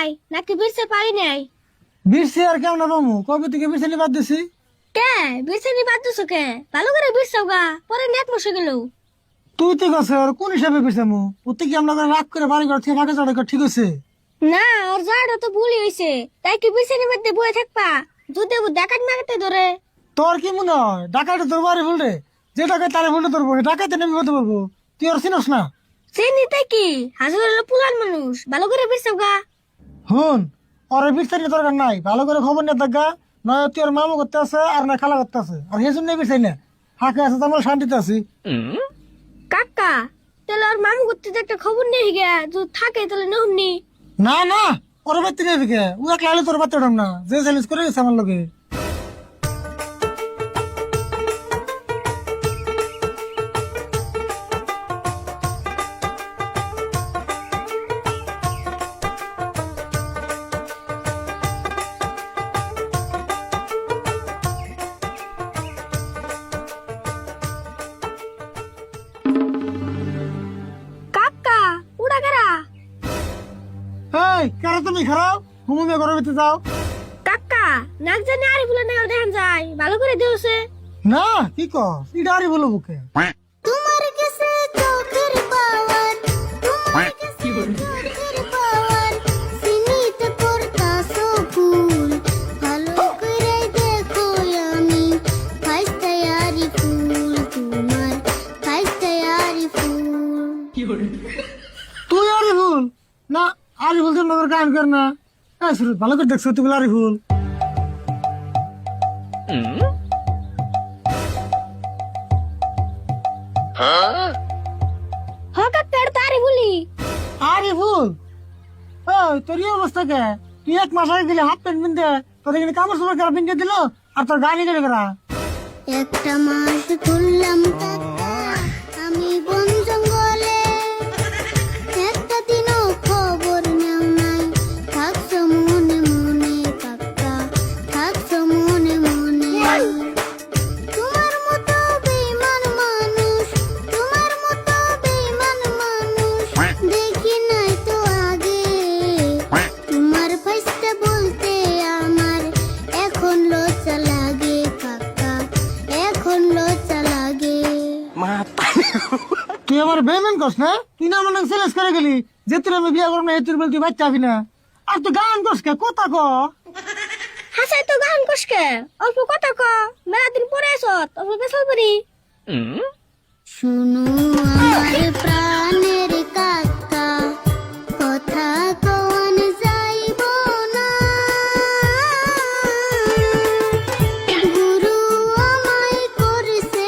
নাই নাকি বিরছে পারি নাই? বিরছি আর কেমন পামু? কবে থেকে বিরছানি বাদ দিছি? কে বিরছে বাদ দিছো কে? ভালো করে বিরছাও গা, পরে নেট বসে গেল। তুই তো গেছে আর কোন হিসাবে বিরছামু? ওতে কি আমরা রাগ করে বাড়ি ঘর থেকে ফাঁকা চড়া ঠিক হয়েছে? না, ওর জাড়া তো ভুলই হইছে, তাই কি বিরছে বাদ দিয়ে বয়ে থাকবা? যদি ও ডাকাত মারতে ধরে। তোর কি মনে হয় ডাকাইতে ধরবো আরে ভুল রে? যে ডাকাই তারে ভুলটা ধরবো, ডাকাইতে নেমে হতে পারবো? তুই আর চিনস না? চিনি তাই কি? হাজার হলো পুলান মানুষ, ভালো করে বিরছাও গা। হুন, ওর বিরছানি দরকার নাই, ভালো করে খবর নিয়ে দেখা। নয় তুই ওর মামু করতে আছে আর না খালা করতে আছে, আর সেই জন্য বিরছাই না। ফাঁকা আছে তো আমরা শান্তিতে আছি। কাকা, তাহলে ওর মামু করতে তো একটা খবর নেই গে, যদি থাকে তাহলে নহমনি। না না, ওর বাড়িতে নেই ফিকে, ও একলা হলে তোর বাচ্চা উঠাম না, যে চ্যালেঞ্জ করে গেছে আমার লোকে। কাকা, উড়া কারা? এই কারা তুমি খারাপ ঘুমে ঘরের ভিতরে যাও। কাকা, নাক জানি আরে ফুলে নেওয়া দেখান যায়, ভালো করে দিওছে। না কি কর, এটা আরই বলো বুকে। তোমার কাছে চোখের পাওয়ার, তোমার কাছে চোখের পাওয়ার, সিনিতে পড়তাছো ফুল, ভালো করে দেখো আমি ফাইস্তায়ারি ফুল, তোমার ফাইস্তায়ারি ফুল। তুই আরই ভুল না, আরই ভুল তোর নজর কায়ন কর না। সুরত ভালো করে দেখছো তুই বলে আরই ভুল। হকাক পেড় তারি বলি। আরই ভুল। ওই তোর এই অবস্থা কে? তুই এক মাস আগে দিলে হাফ প্যান্ট পিনতে, তোর এখানে কামড় সময় কারা পিনতে দিল, আর তোর গাড়ি গেলে করা। একটা মাস ঘুরলাম কাকা আমি বন জঙ্গলে, একটা দিনও খবর নেও নাই, থাকছো মনে মনে কাকা, থাকছো মনে মনে। তোমার মতো বেঈমান মানুষ, তোমার মতো বেঈমান মানুষ দেখি নাই তো আগে। তোমার ফাইসটা বলতে আমার এখন লজ্জা লাগে কাকা, এখন লজ্জা লাগে। তুই আমার বেমেন কস না? তুই না আমার চ্যালেঞ্জ করে গেলি যে তোর আমি বিয়ে করবো না, এই তোর বল তুই বাচ্চা হবি না। আর তুই গান কস কে? কথা ক। হাসাই তো গান কষকে, অল্প কথা ক, মেলা দিন পরে আসত, অল্প বেসাল পারি। শুনো আমার প্রাণের কাকা, কথা কন যাইব না, গুরু আমায় করছে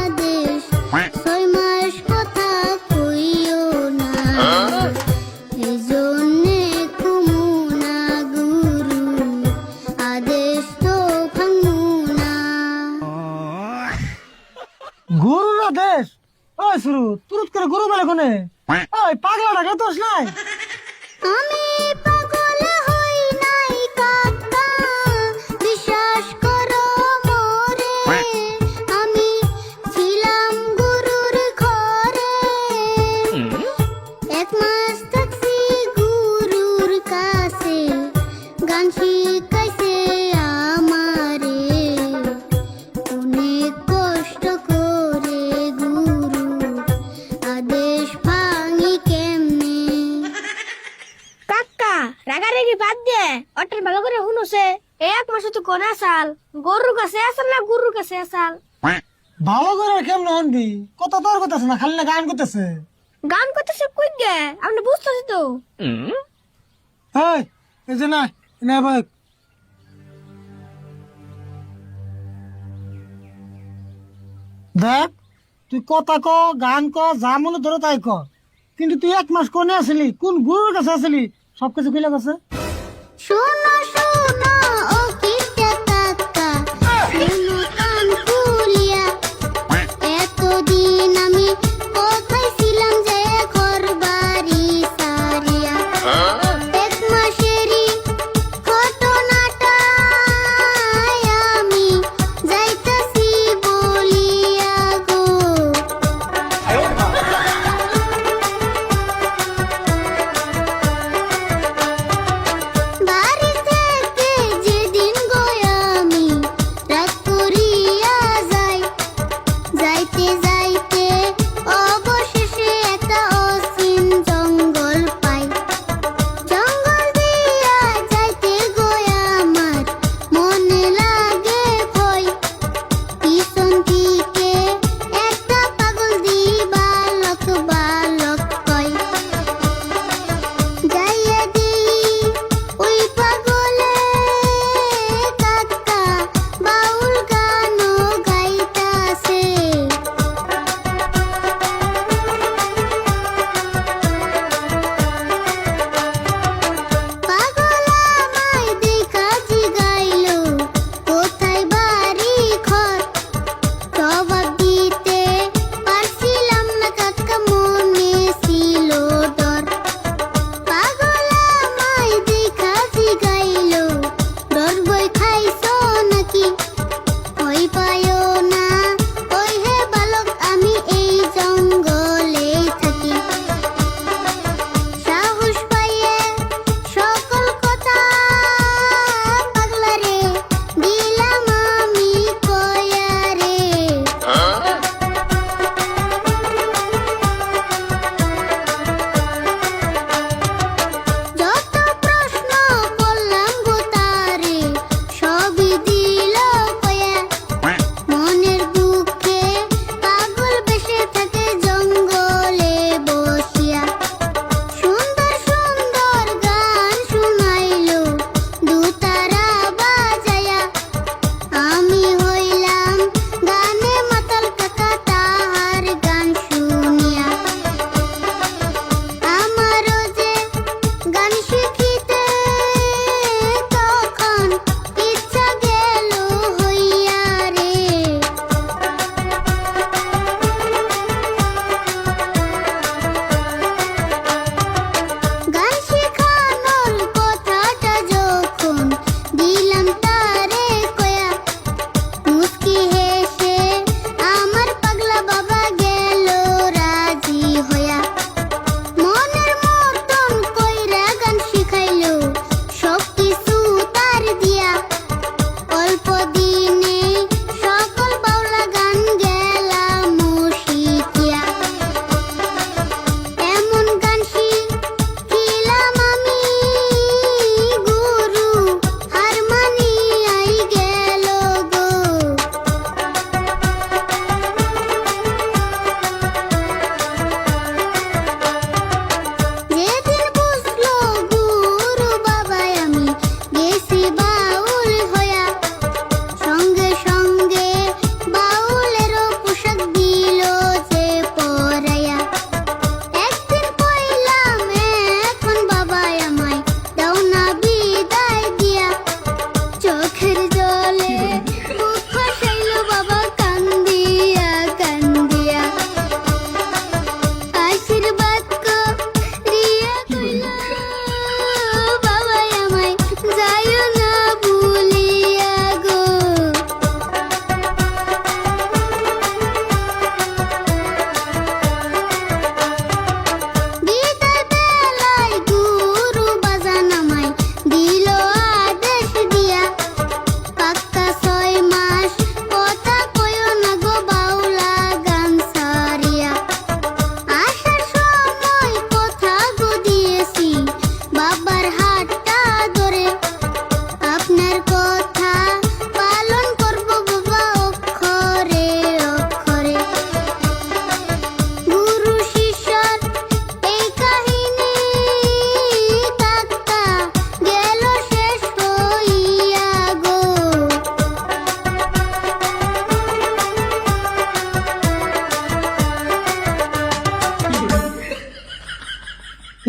আদেশ, 6 মাস কথা কইও না, এই জন্যে কুমু না গুরু, আদেশ তো ভাঙু না। গরু না দেশ? ওই শুরু তুরুত করে গরু বলে কোনে? ওই পাগলা ডাকে তোস নাই? আমি পাগল হই নাই কাকা, বিশ্বাস করো মোরে, আমি ছিলাম গুরুর ঘরে, 1 মাস থাকছি গুরুর কাছে, গান শিখাইছে আমারে, অনেক কষ্ট করে গুরু, আদেশ ভাঙি কেমনে। কাকা, রাগারাগি বাদ দে, অটার ভালো করে শুনছে, 1 মাসে তো কোন আসাল, গরুর কাছে আসাল না গুরুর কাছে আসাল? ভালো করে কেমন হনবি? কত তোর করতেছে না, খালি না গান করতেছে। গান করতেছে কই গে, আপনি বুঝতেছি তো। এই এই যে না না ভাই, দেখ তুই কথা ক, গান ক, যা মনে ধরো তাই ক, কিন্তু তুই 1 মাস কোনে আসলি, কোন গুরুর কাছে আসলি, সবকিছু খুলে গেছে। শোনো শোনো ও কিটা কাকা, শোনো কান খুলিয়া, এতদিন আমি কোথায় ছিলাম যে ঘর বাড়ি সারিয়া, 1 মাসেরই ঘটনাটা আমি যাইতাছি বলিয়া গো।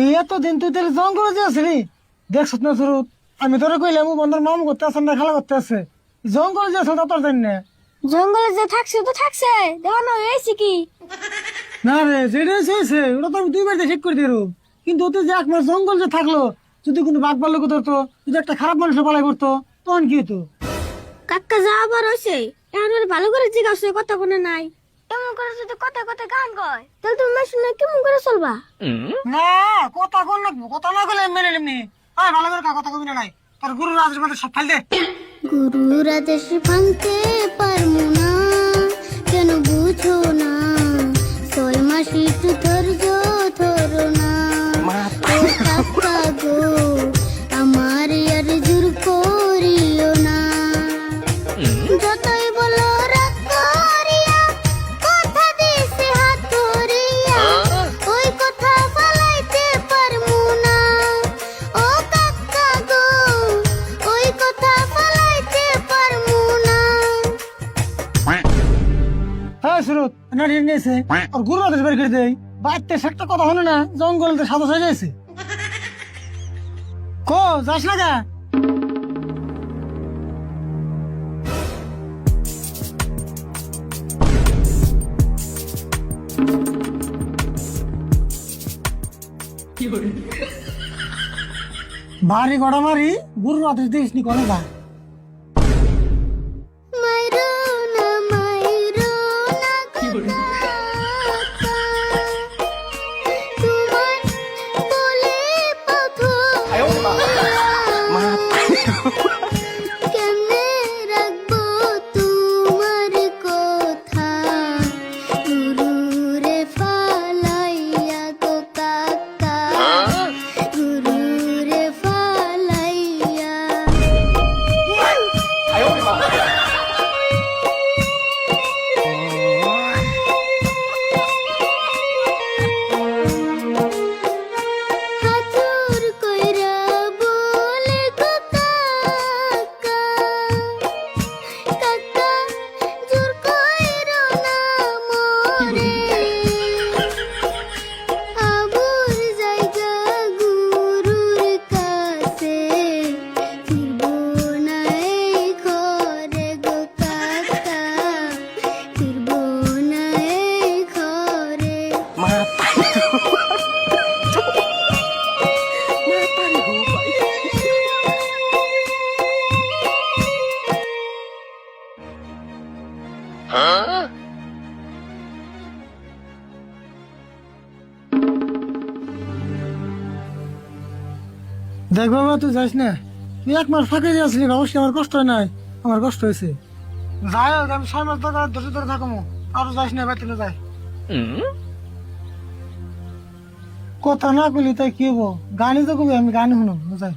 এই এতদিন তুই তাহলে জঙ্গলে যে আসলি দেখছ না শুরুত আমি তোরে কইলাম ও বন্ধুর মামু করতে আসেন না খেলা করতে আছে জঙ্গলে যে আসল তা তোর জানি না জঙ্গলে যে থাকছে তো থাকছে দেওয়া না হয়েছে কি না রে যেটা হয়েছে ওটা তো আমি 2 বার ঠিক করে দিল কিন্তু ওতে যে এক মাস জঙ্গল যে থাকলো যদি কোনো বাঘ ভাল্লুক ধরতো যদি একটা খারাপ মানুষের পালাই করতো তখন কি হতো কাকা যা আবার হয়েছে এখন ওর ভালো করে জিজ্ঞাসা কথা কোনো নাই এমন করে যদি কথা কথা গান কয় তাহলে তুমি মাসুর না কেমন করে চলবা না কথা কোন লাগবো কথা না বলে মেনে নেমনি আয় ভালো করে কথা কবি না নাই তোর গুরু রাজের মধ্যে সব ফাইল দে গুরুর আদেশ ভাঙতে পারমু না কেন বুঝো না 6 মাস একটু ধৈর্য ধরো না ও কাকা গো আমার আর জোর করিও না যতই বলো রাগ করিয়া কথা দিছে হাত ধরিয়া ওই কথা বলাইতে পারমু না ও কাকা গো ওই কথা বলাইতে পারমু না হ্যাঁ সুরত না ঋণ নিয়েছে আর গুরু রাজের বের করে দেয় বাইতে একটা কথা হলো না জঙ্গলতে সাদা হয়ে যাচ্ছে কো যাস না গা ভারী গড়া মারি গুরু রাতের দেশ নি কোনে যা মাইরো না তোমার বলে কেমনে রাখবো তোমার কথা গুরুরে ফালাইয়া গো কাকা গুরুরে ফালাইয়া হাতুর কইরা বলে গো কাকা কাকা জোর কইরো না মোরে আবুর জায়গা গুরুর কাছে ফিরবো না এই ঘরে গো কাকা ফিরবো না এই ঘরে দেখ বাবা তুই যাস না তুই 1 মাস ফাঁকে দিয়ে আসলি অবশ্যই আমার কষ্ট হয় নাই আমার কষ্ট হয়েছে যাই হোক আমি 6 মাস ধরে থাকবো আর যাস না বাইতে না যাই কথা না কইলি তাই কি হবো গানই তো কবি আমি গানই শুনুম যাই